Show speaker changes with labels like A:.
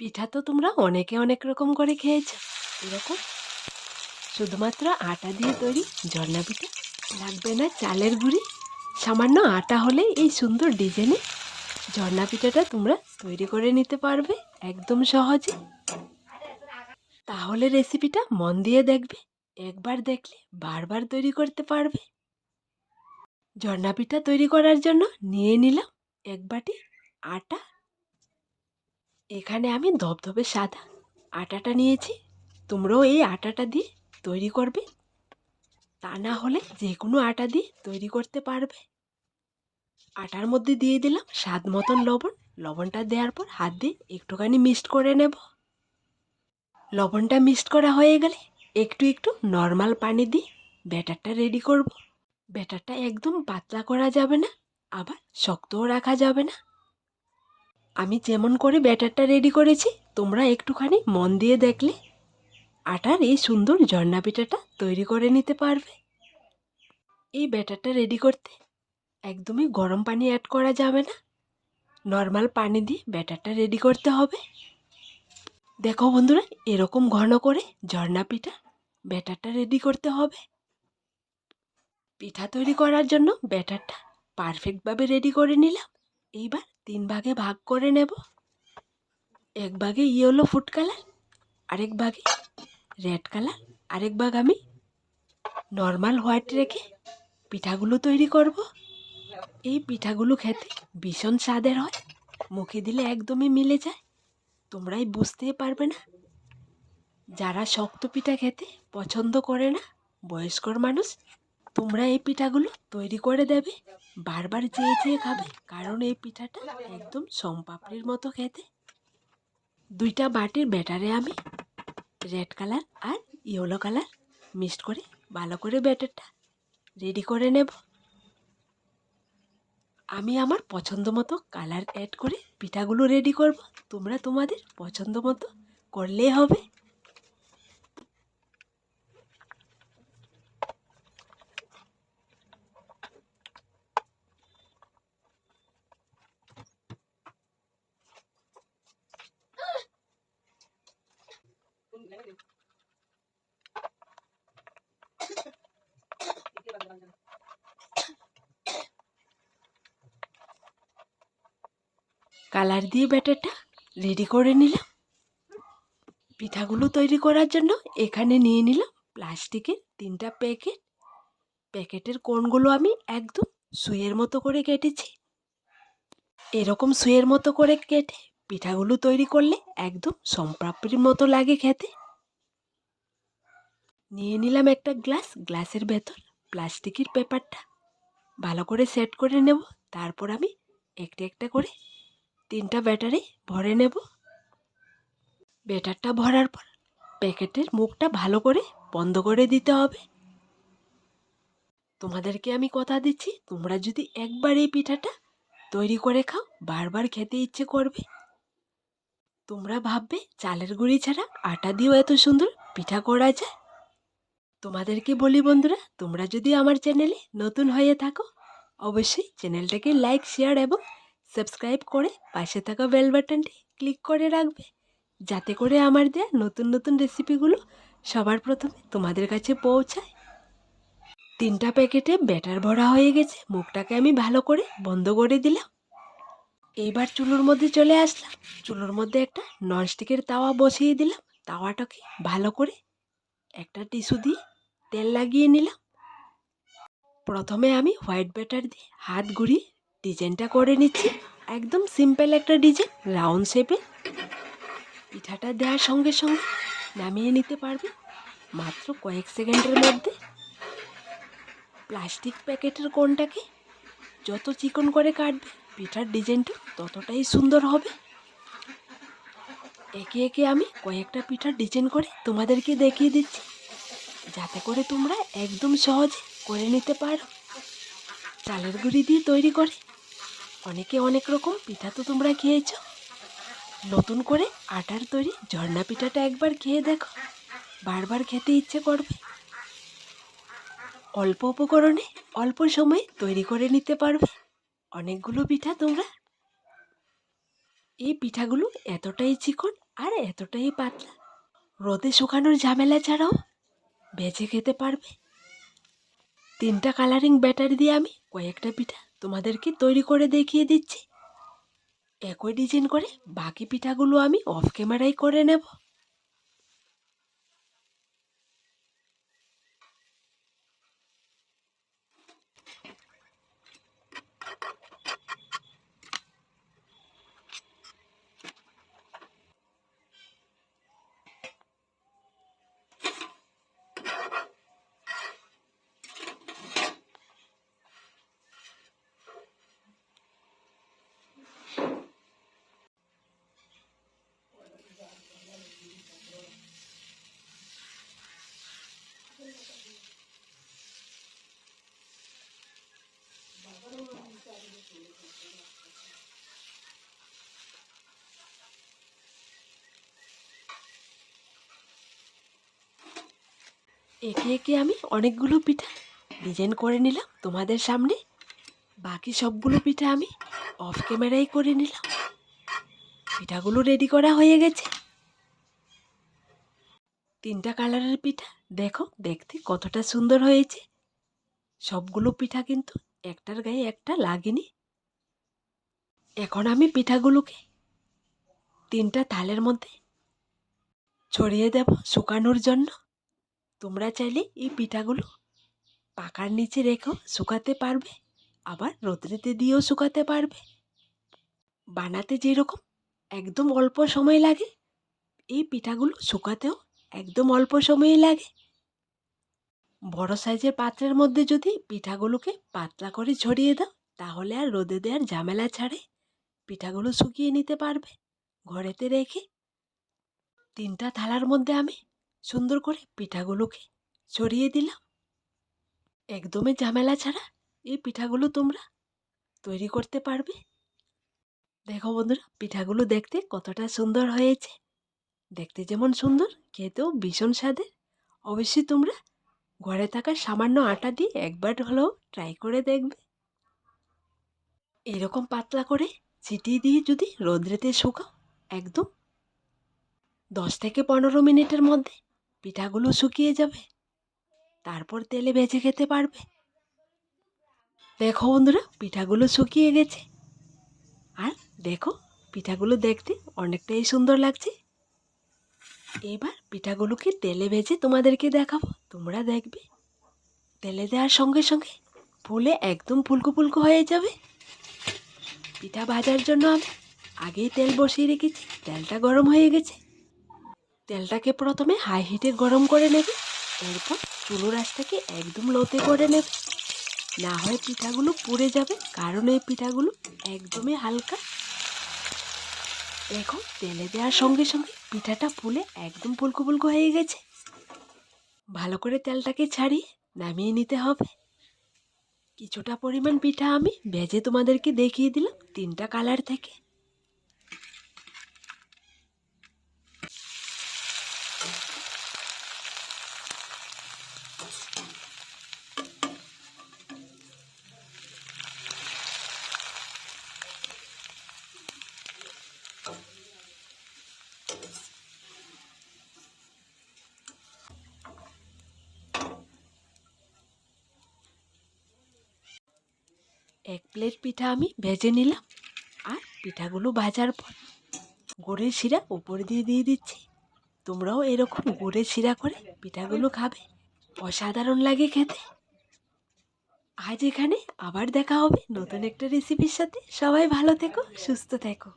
A: পিঠা তো তোমরা অনেকে অনেক রকম করে খেয়েছো। এরকম শুধুমাত্র আটা দিয়ে তৈরি ঝর্ণা পিঠা, লাগবে না চালের গুঁড়ি, সামান্য আটা হলে এই সুন্দর ডিজাইনে ঝর্ণা পিঠাটা তোমরা তৈরি করে নিতে পারবে একদম সহজে। তাহলে রেসিপিটা মন দিয়ে দেখবে, একবার দেখলে বারবার তৈরি করতে পারবে। ঝর্ণা পিঠা তৈরি করার জন্য নিয়ে নিলাম এক বাটি আটা। এখানে আমি ধবধবে সাদা আটাটা নিয়েছি। তোমরাও এই আটাটা দিয়ে তৈরি করবে, তা না হলে যে কোনো আটা দিয়ে তৈরি করতে পারবে। আটার মধ্যে দিয়ে দিলাম স্বাদ মতন লবণ। লবণটা দেওয়ার পর হাত দিয়ে একটুখানি মিক্সড করে নেব। লবণটা মিক্সড করা হয়ে গেলে একটু একটু নর্মাল পানি দিয়ে ব্যাটারটা রেডি করব। ব্যাটারটা একদম পাতলা করা যাবে না, আবার শক্তও রাখা যাবে না। আমি যেমন করে ব্যাটারটা রেডি করেছি, তোমরা একটুখানি মন দিয়ে দেখলে আটার এই সুন্দর ঝর্ণা পিঠাটা তৈরি করে নিতে পারবে। এই ব্যাটারটা রেডি করতে একদমই গরম পানি অ্যাড করা যাবে না, নর্মাল পানি দিয়ে ব্যাটারটা রেডি করতে হবে। দেখো বন্ধুরা, এরকম ঘন করে ঝর্ণা পিঠা ব্যাটারটা রেডি করতে হবে। পিঠা তৈরি করার জন্য ব্যাটারটা পারফেক্টভাবে রেডি করে নিলাম। এইবার 3 ভাগে ভাগ করে নেব। এক ভাগে ইয়েলো ফুড কালার, আরেক ভাগে রেড কালার, আরেক ভাগ আমি নর্মাল হোয়াইট রেখে পিঠাগুলো তৈরি করব। এই পিঠাগুলো খেতে ভীষণ স্বাদের হয়, মুখে দিলে একদমই মিলে যায়, তোমরাই বুঝতেই পারবে না। যারা শক্ত পিঠা খেতে পছন্দ করে না, বয়স্কর মানুষ, তোমরা এই পিঠাগুলো তৈরি করে দেবে, বারবার চেয়ে চেয়ে খাবে, কারণ এই পিঠাটা একদম সোমপাপড়ির মতো খেতে। 2টা বাটির ব্যাটারে আমি রেড কালার আর ইয়েলো কালার মিক্সড করে ভালো করে ব্যাটারটা রেডি করে নেব। আমি আমার পছন্দ মতো কালার অ্যাড করে পিঠাগুলো রেডি করব, তোমরা তোমাদের পছন্দ মতো করলেই হবে। কালার দিয়ে ব্যাটারটা রেডি করে নিলাম। পিঠাগুলো তৈরি করার জন্য এখানে নিয়ে নিলাম প্লাস্টিকের 3টা প্যাকেট। প্যাকেটের কোণগুলো আমি একদম সুইয়ের মতো করে কেটেছি। এরকম সুইয়ের মতো করে কেটে পিঠাগুলো তৈরি করলে একদম সোমপাপড়ির মতো লাগে খেতে। নিয়ে নিলাম একটা গ্লাস, গ্লাসের ভেতর প্লাস্টিকের পেপারটা ভালো করে সেট করে নেব। তারপর আমি একটা একটা করে 3টা ব্যাটারে ভরে নেব। ব্যাটারটা ভরার পর প্যাকেটের মুখটা ভালো করে বন্ধ করে দিতে হবে। তোমাদেরকে আমি কথা দিচ্ছি, তোমরা যদি একবার এই পিঠাটা তৈরি করে খাও, বারবার খেতে ইচ্ছে করবে। তোমরা ভাববে চালের গুঁড়ি ছাড়া আটা দিয়েও এত সুন্দর পিঠা করা যায়। তোমাদেরকে বলি বন্ধুরা, তোমরা যদি আমার চ্যানেলে নতুন হয়ে থাকো, অবশ্যই চ্যানেলটাকে লাইক, শেয়ার এবং সাবস্ক্রাইব করে পাশে থাকা বেল বাটনটি ক্লিক করে রাখবে, যাতে করে আমার দেয়া নতুন নতুন রেসিপিগুলো সবার প্রথমে তোমাদের কাছে পৌঁছায়। 3টা প্যাকেটে ব্যাটার ভরা হয়ে গেছে, মুখটাকে আমি ভালো করে বন্ধ করে দিলাম। এইবার চুলোর মধ্যে চলে আসলাম। চুলোর মধ্যে একটা ননস্টিকের তাওয়া বসিয়ে দিলাম। তাওয়াটাকে ভালো করে একটা টিস্যু দিয়ে তেল লাগিয়ে নিলাম। প্রথমে আমি হোয়াইট ব্যাটার দিয়ে হাত ঘুরিয়ে ডিজাইনটা করে নিচ্ছি। একদম সিম্পল একটা ডিজাইন, রাউন্ড শেপে। পিঠাটা দেওয়ার সঙ্গে সঙ্গে নামিয়ে নিতে পারবে মাত্র কয়েক সেকেন্ডের মধ্যে। প্লাস্টিক প্যাকেটের কোণটাকে যত চিকন করে কাটবে, পিঠার ডিজাইনটা ততটাই সুন্দর হবে। একে একে আমি কয়েকটা পিঠার ডিজাইন করে তোমাদেরকে দেখিয়ে দিচ্ছি, যাতে করে তোমরা একদম সহজে করে নিতে পারো। চালের গুঁড়ি দিয়ে তৈরি করে অনেকে অনেক রকম পিঠা তো তোমরা খেয়েছো, নতুন করে আটার তৈরি ঝর্ণা পিঠাটা একবার খেয়ে দেখো, বারবার খেতে ইচ্ছে করবে। অল্প উপকরণে অল্প সময়ে তৈরি করে নিতে পারবে অনেকগুলো পিঠা তোমরা। এই পিঠাগুলো এতটাই চিকন আর এতটাই পাতলা, রোদে শুকানোর ঝামেলা ছাড়াও ভেজে খেতে পারবে। 3টা কালারিং ব্যাটার দিয়ে আমি কয়েকটা পিঠা তোমাদেরকে তৈরি করে দেখিয়ে দিচ্ছি। একই ডিজাইন করে বাকি পিঠাগুলো আমি অফ ক্যামেরায় করে নেব। একে একে আমি অনেকগুলো পিঠা ডিজাইন করে নিলাম তোমাদের সামনে। বাকি সবগুলো পিঠা আমি অফ ক্যামেরায় করে নিলাম। পিঠাগুলো রেডি করা হয়ে গেছে। 3টা কালারের পিঠা দেখো দেখতে কতটা সুন্দর হয়েছে। সবগুলো পিঠা কিন্তু একটার গায়ে একটা লাগেনি। এখন আমি পিঠাগুলোকে 3টা থালের মধ্যে ছড়িয়ে দেব শুকানোর জন্য। তোমরা চাইলে এই পিঠাগুলো পাখার নিচে রেখেও শুকাতে পারবে, আবার রোদ্রেতে দিয়েও শুকাতে পারবে। বানাতে যেরকম একদম অল্প সময় লাগে, এই পিঠাগুলো শুকাতেও একদম অল্প সময় লাগে। বড় সাইজের পাত্রের মধ্যে যদি পিঠাগুলোকে পাতলা করে ছড়িয়ে দাও, তাহলে আর রোদে দেওয়ার ঝামেলা ছাড়ে পিঠাগুলো শুকিয়ে নিতে পারবে ঘরেতে রেখে। 3টা থালার মধ্যে আমি সুন্দর করে পিঠাগুলোকে ছড়িয়ে দিলাম। একদমই ঝামেলা ছাড়া এই পিঠাগুলো তোমরা তৈরি করতে পারবে। দেখো বন্ধুরা, পিঠাগুলো দেখতে কতটা সুন্দর হয়েছে। দেখতে যেমন সুন্দর, খেতেও ভীষণ স্বাদের। অবশ্যই তোমরা ঘরে থাকা সামান্য আটা দিয়ে একবার হলেও ট্রাই করে দেখবে। এরকম পাতলা করে ছিটিয়ে দিয়ে যদি রোদ্রেতে শুকাও, একদম 10 থেকে 15 মিনিটের মধ্যে পিঠাগুলো শুকিয়ে যাবে। তারপর তেলে ভেজে খেতে পারবে। দেখো বন্ধুরা, পিঠাগুলো শুকিয়ে গেছে। আর দেখো, পিঠাগুলো দেখতে অনেকটাই সুন্দর লাগছে। এবার পিঠাগুলোকে তেলে ভেজে তোমাদেরকে দেখাবো, তোমরা দেখবে তেলে দেওয়ার সঙ্গে সঙ্গে ফুলে একদম ফুলকো ফুলকো হয়ে যাবে। পিঠা ভাজার জন্য আমি আগেই তেল বসিয়ে রেখেছি, তেলটা গরম হয়ে গেছে। তেলটাকে প্রথমে হাই হিটে গরম করে নেবে, এরপর চুলোর আঁচটাকে একদম লোতে করে নেবে, না হয় পিঠাগুলো পুড়ে যাবে, কারণ এই পিঠাগুলো একদমই হালকা। দেখো, তেলে দেওয়ার সঙ্গে সঙ্গে পিঠাটা ফুলে একদম ফুলকো ফুলকো হয়ে গেছে। ভালো করে তেলটাকে ছাড়িয়ে নামিয়ে নিতে হবে। কিছুটা পরিমাণ পিঠা আমি ভেজে তোমাদেরকে দেখিয়ে দিলাম 3টা কালার থেকে। এক প্লেট পিঠা আমি ভেজে নিলাম। আর পিঠাগুলো ভাজার পর গুড়ের শিরা উপর দিয়ে দিয়ে দিচ্ছি। তোমরাও এরকম গুড়ের শিরা করে পিঠাগুলো খাবে, অসাধারণ লাগে খেতে। আজ এখানে, আবার দেখা হবে নতুন একটা রেসিপির সাথে। সবাই ভালো থেকো, সুস্থ থেকো।